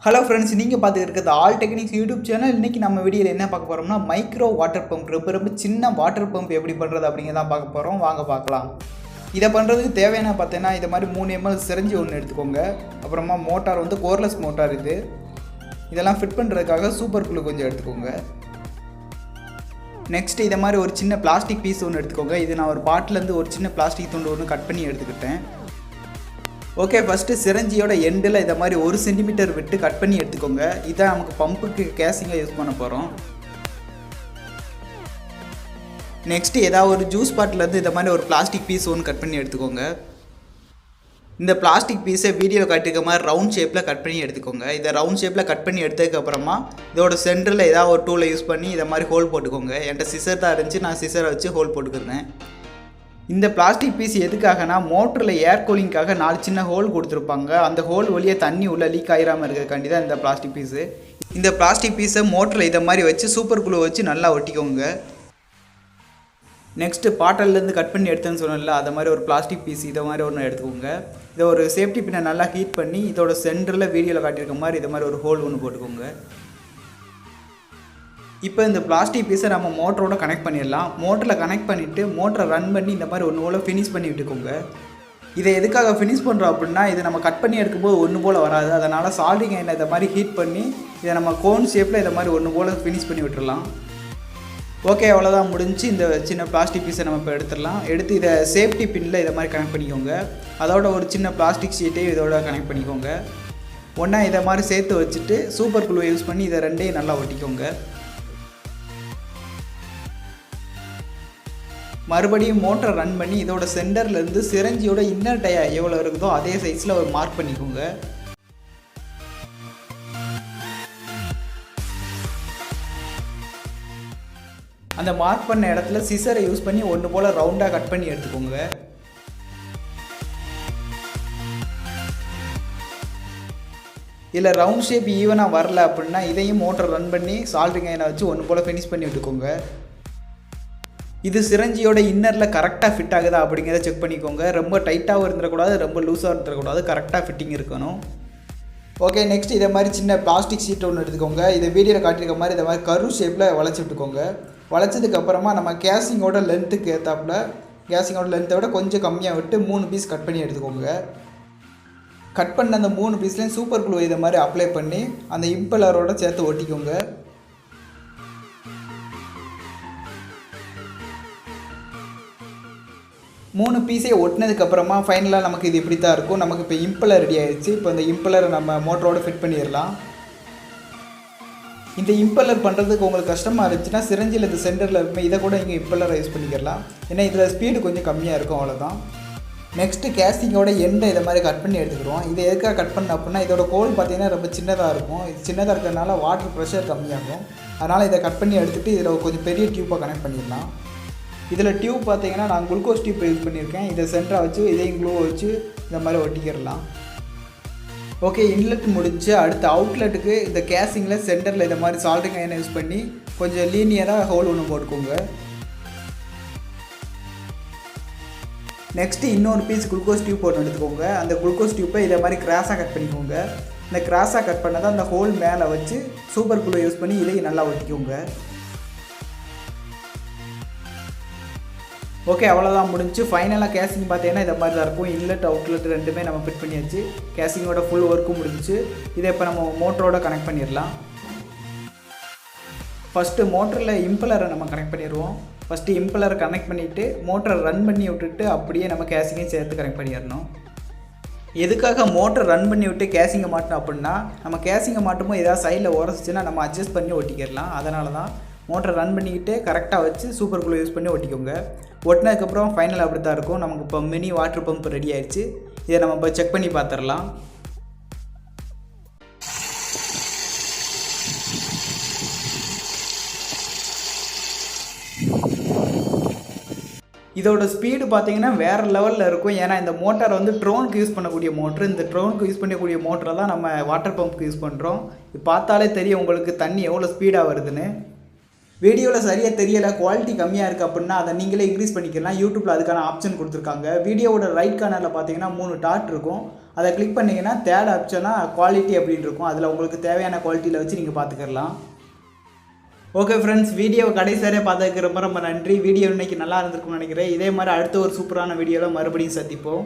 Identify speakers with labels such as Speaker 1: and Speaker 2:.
Speaker 1: Hello friends, நீங்கள் பார்த்துட்டு இருக்கிறது ஆல் டெக்னிக்ஸ் யூடியூப் சேனல். இன்றைக்கி நம்ம வீடியோவில் என்ன பார்க்க போகிறோம்னா மைக்ரோ வாட்டர் பம்ப், ரொம்ப சின்ன வாட்டர் பம்ப் எப்படி பண்ணுறது அப்படிங்கிறதான் பார்க்க போகிறோம். வாங்க பார்க்கலாம். இதை பண்ணுறதுக்கு தேவையான பார்த்தீங்கன்னா இது மாதிரி 3 ml சிரஞ்சி ஒன்று எடுத்துக்கோங்க. அப்புறமா மோட்டார் வந்து கோர்லெஸ் மோட்டார். இதெல்லாம் ஃபிட் பண்ணுறதுக்காக சூப்பர் க்ளூ கொஞ்சம் எடுத்துக்கோங்க. நெக்ஸ்ட் இதை மாதிரி ஒரு சின்ன பிளாஸ்டிக் பீஸ் ஒன்று எடுத்துக்கோங்க. இது நான் ஒரு பாட்டிலேருந்து ஒரு சின்ன பிளாஸ்டிக் துண்டு ஒன்று கட் பண்ணி எடுத்துக்கிட்டேன். ஓகே, ஃபஸ்ட்டு சிரஞ்சியோட எண்டில் இதை மாதிரி 1 சென்டிமீட்டர் விட்டு கட் பண்ணி எடுத்துக்கோங்க. இதான் நமக்கு பம்புக்கு கேசிங்காக யூஸ் பண்ண போகிறோம். நெக்ஸ்ட்டு ஏதாவது ஒரு ஜூஸ் பாட்டிலேருந்து இதை மாதிரி ஒரு பிளாஸ்டிக் பீஸ் ஒன்று கட் பண்ணி எடுத்துக்கோங்க. இந்த பிளாஸ்டிக் பீஸை வீடியோவில் காட்டிருக்க மாதிரி ரவுண்ட் ஷேப்பில் கட் பண்ணி எடுத்துக்கோங்க. இதை ரவுண்ட் ஷேப்பில் கட் பண்ணி எடுத்ததுக்கப்புறமா இதோட சென்டரில் ஏதாவது ஒரு டூலை யூஸ் பண்ணி இதை மாதிரி ஹோல் போட்டுக்கோங்க. என்கிட்ட சிசர் தான் இருந்துச்சு, நான் சிசரை வச்சு ஹோல் போட்டுக்கிறேன். இந்த பிளாஸ்டிக் பீஸ் எதுக்காகனா மோட்டரில் ஏர் கூலிங்காக 4 சின்ன ஹோல் கொடுத்துருப்பாங்க. அந்த ஹோல் வழியாக தண்ணி உள்ள லீக் ஆகிராமல் இருக்கிறதுக்காண்டி தான் இந்த பிளாஸ்டிக் பீஸு. இந்த பிளாஸ்டிக் பீஸை மோட்டரில் இதை மாதிரி வச்சு சூப்பர் க்ளூ வச்சு நல்லா ஒட்டிக்கோங்க. நெக்ஸ்ட்டு பாட்டிலேருந்து கட் பண்ணி எடுத்தேன்னு சொன்னல, அதை மாதிரி ஒரு பிளாஸ்டிக் பீஸ் இதை மாதிரி ஒன்று எடுத்துக்கோங்க. இதை ஒரு சேஃப்டி பின்னை நல்லா ஹீட் பண்ணி இதோட சென்டரில் வீடியோவில் காட்டியிருக்க மாதிரி இதை மாதிரி ஒரு ஹோல் ஒன்று போட்டுக்கோங்க. இப்போ இந்த பிளாஸ்டிக் பீஸை நம்ம மோட்டரோட கனெக்ட் பண்ணிடலாம். மோட்டரில் கனெக்ட் பண்ணிவிட்டு மோட்டரை ரன் பண்ணி இந்த மாதிரி ஒன்று போல் ஃபினிஷ் பண்ணி விட்டுக்கோங்க. இதை எதுக்காக ஃபினிஷ் பண்ணுறோம் அப்படின்னா, இதை நம்ம கட் பண்ணி எடுக்கும்போது ஒன்று போல் வராது. அதனால் சால்டிங் ஐனை இதை மாதிரி ஹீட் பண்ணி இதை நம்ம கோன் ஷேப்பில் இதை மாதிரி ஒன்று போல் ஃபினிஷ் பண்ணி விட்டுடலாம். ஓகே, அவ்வளோதான் முடிஞ்சு. இந்த சின்ன பிளாஸ்டிக் பீஸை நம்ம இப்போ எடுத்துடலாம். எடுத்து இதை சேஃப்டி பின்னில் இதை மாதிரி கனெக்ட் பண்ணிக்கோங்க. அதோட ஒரு சின்ன பிளாஸ்டிக் ஷீட்டையும் இதோட கனெக்ட் பண்ணிக்கோங்க. ஒன்றா இதை மாதிரி சேர்த்து வச்சுட்டு சூப்பர் க்ளூ யூஸ் பண்ணி இதை ரெண்டையும் நல்லா ஒட்டிக்கோங்க. மறுபடியும் மோட்டரை ரன் பண்ணி இதோட சென்டர்லேருந்து சிரஞ்சியோட இன்னர் டயர் எவ்வளோ இருக்குதோ அதே சைஸில் ஒரு மார்க் பண்ணிக்கோங்க. அந்த மார்க் பண்ண இடத்துல சிசரை யூஸ் பண்ணி ஒன்று போல் ரவுண்டாக கட் பண்ணி எடுத்துக்கோங்க. இல்லை ரவுண்ட் ஷேப் ஈவனாக வரல அப்படின்னா இதையும் மோட்டர் ரன் பண்ணி சால்ட்ரிங் ஐனை வச்சு ஒன்று போல் ஃபினிஷ் பண்ணி விட்டுக்கோங்க. இது சிரஞ்சியோட இன்னரில் கரெக்டாக ஃபிட் ஆகுதா அப்படிங்கிறத செக் பண்ணிக்கோங்க. ரொம்ப டைட்டாகவும் இருந்துடக்கூடாது, ரொம்ப லூஸாக இருந்துடக்கூடாது, கரெக்டாக ஃபிட்டிங் இருக்கணும். ஓகே, நெக்ஸ்ட் இதை மாதிரி சின்ன பிளாஸ்டிக் ஷீட் ஒன்று எடுத்துக்கோங்க. இதை வீடியோவில் காட்டியிருக்க மாதிரி இதை மாதிரி கரு ஷேப்பில் வளைச்சி விட்டுக்கோங்க. வளைச்சதுக்கப்புறமா நம்ம கேசிங்கோட லென்த்துக்கு ஏற்றாப்புல கேசிங்கோட லென்த்தை விட கொஞ்சம் கம்மியாக விட்டு 3 பீஸ் கட் பண்ணி எடுத்துக்கோங்க. கட் பண்ண அந்த 3 பீஸ்லேயும் சூப்பர் க்ளூ இதை மாதிரி அப்ளை பண்ணி அந்த இம்பலரோட சேர்த்து ஒட்டிக்கோங்க. மூணு பீஸே ஒட்டினதுக்கப்புறமா ஃபைனலாக நமக்கு இது இப்படி தான் இருக்கும். நமக்கு இப்போ இம்பலர் ரெடி ஆகிடுச்சு. இப்போ இந்த இம்பலரை நம்ம மோட்டரோடு ஃபிட் பண்ணிடலாம். இந்த இம்பலர் பண்ணுறதுக்கு உங்களுக்கு கஷ்டமாக இருந்துச்சுன்னா சிரஞ்சில் இந்த சென்டரில் இருக்குமே இதை கூட இங்கே இம்பலரை யூஸ் பண்ணிக்கலாம். ஏன்னா இதில் ஸ்பீடு கொஞ்சம் கம்மியாக இருக்கும், அவ்வளோதான். நெக்ஸ்ட்டு கேஸ்டிங்கோட எண்டை இதை மாதிரி கட் பண்ணி எடுத்துக்கிறோம். இதை எதுக்காக கட் பண்ண அப்படின்னா இதோட கோல் பார்த்திங்கன்னா ரொம்ப சின்னதாக இருக்கும். இது சின்னதாக இருக்கிறதுனால வாட்டர் ப்ரெஷர் கம்மியாகும். அதனால் இதை கட் பண்ணி எடுத்துகிட்டு இதில் கொஞ்சம் பெரிய டியூப்பாக கனெக்ட் பண்ணிடலாம். இதில் டியூப் பார்த்தீங்கன்னா நான் குளுக்கோஸ் டியூப் யூஸ் பண்ணியிருக்கேன். இதை சென்டராக வச்சு இதையும் க்ளூ வச்சு இந்த மாதிரி ஒட்டிக்கிடலாம். ஓகே, இன்லெட் முடிஞ்சு அடுத்த அவுட்லெட்டுக்கு இந்த கேசிங்கில் சென்டரில் இதை மாதிரி சால்டிங் ஐனை யூஸ் பண்ணி கொஞ்சம் லீனியராக ஹோல் ஒன்று போட்டுக்கோங்க. நெக்ஸ்ட்டு இன்னொரு பீஸ் குளுக்கோஸ் டியூப் ஒன்று எடுத்துக்கோங்க. அந்த குளுக்கோஸ் டியூப்பை இதை மாதிரி கிராஸாக கட் பண்ணிக்கோங்க. இந்த கிராஸாக கட் பண்ணதை அந்த ஹோல் மேலே வச்சு சூப்பர் க்ளூ யூஸ் பண்ணி இதையும் நல்லா ஒட்டிக்கோங்க. ஓகே, அவ்வளோதான் முடிஞ்சு. ஃபைனலாக கேசிங் பார்த்தீங்கன்னா இதை மாதிரி தான் இருக்கும். இன்லெட் அவுட்லெட் ரெண்டுமே நம்ம ஃபிட் பண்ணியாச்சு. கேசிங்கோட ஃபுல் ஒர்க்கும் முடிஞ்சு. இதை இப்போ நம்ம மோட்டரோட கனெக்ட் பண்ணிடலாம். ஃபஸ்ட்டு மோட்டரில் இம்பலரை நம்ம கனெக்ட் பண்ணிடுவோம். ஃபஸ்ட்டு இம்பலரை கனெக்ட் பண்ணிவிட்டு மோட்டரை ரன் பண்ணி விட்டுட்டு அப்படியே நம்ம கேசிங்கையும் சேர்த்து கனெக்ட் பண்ணிடணும். எதுக்காக மோட்டர் ரன் பண்ணி விட்டு கேசிங்கை மாட்டோம் அப்படின்னா, நம்ம கேசிங்கை மாட்டும்போது ஏதாவது சைடில் உரசிச்சுன்னா நம்ம அட்ஜஸ்ட் பண்ணி ஒட்டிக்கிடலாம். அதனால தான் மோட்டரை ரன் பண்ணிக்கிட்டு கரெக்டாக வச்சு சூப்பர் க்ளூ யூஸ் பண்ணி ஒட்டிக்கோங்க. ஒட்டினதுக்கப்புறம் ஃபைனல் அப்படி தான் இருக்கும். நமக்கு இப்போ மினி வாட்டர் பம்ப் ரெடி ஆகிடுச்சு. இதை நம்ம இப்போ செக் பண்ணி பார்த்துடலாம். இதோட ஸ்பீடு பார்த்தீங்கன்னா வேறு லெவலில் இருக்கும். ஏன்னா இந்த மோட்டார் வந்து ட்ரோனுக்கு யூஸ் பண்ணக்கூடிய மோட்ரு. இந்த ட்ரோனுக்கு யூஸ் பண்ணக்கூடிய மோட்டரை தான் நம்ம வாட்டர் பம்புக்கு யூஸ் பண்ணுறோம். இது பார்த்தாலே தெரியும் உங்களுக்கு தண்ணி எவ்வளோ ஸ்பீடாக வருதுன்னு. வீடியோவில் சரியாக தெரியலை, குவாலிட்டி கம்மியாக இருக்குது அப்படின்னா அதை நீங்களே இன்க்ரீஸ் பண்ணிக்கலாம். யூடியூப்பில் அதுக்கான ஆப்ஷன் கொடுத்துருக்காங்க. வீடியோவோட ரைட் கார்னரில் பார்த்தீங்கன்னா 3 டாட் இருக்கும். அதை கிளிக் பண்ணிங்கன்னா தேர்ட் ஆப்ஷனாக குவாலிட்டி அப்படின்னு இருக்கும். அதில் உங்களுக்கு தேவையான குவாலிட்டியில் வச்சு நீங்கள் பார்த்துக்கலாம். ஓகே ஃப்ரெண்ட்ஸ், வீடியோவை கடைசியாக பார்த்ததுக்கு ரொம்ப ரொம்ப நன்றி. வீடியோ இன்றைக்கி நல்லா இருந்திருக்கும்னு நினைக்கிறேன். இதே மாதிரி அடுத்த ஒரு சூப்பரான வீடியோவில் மறுபடியும் சந்திப்போம்.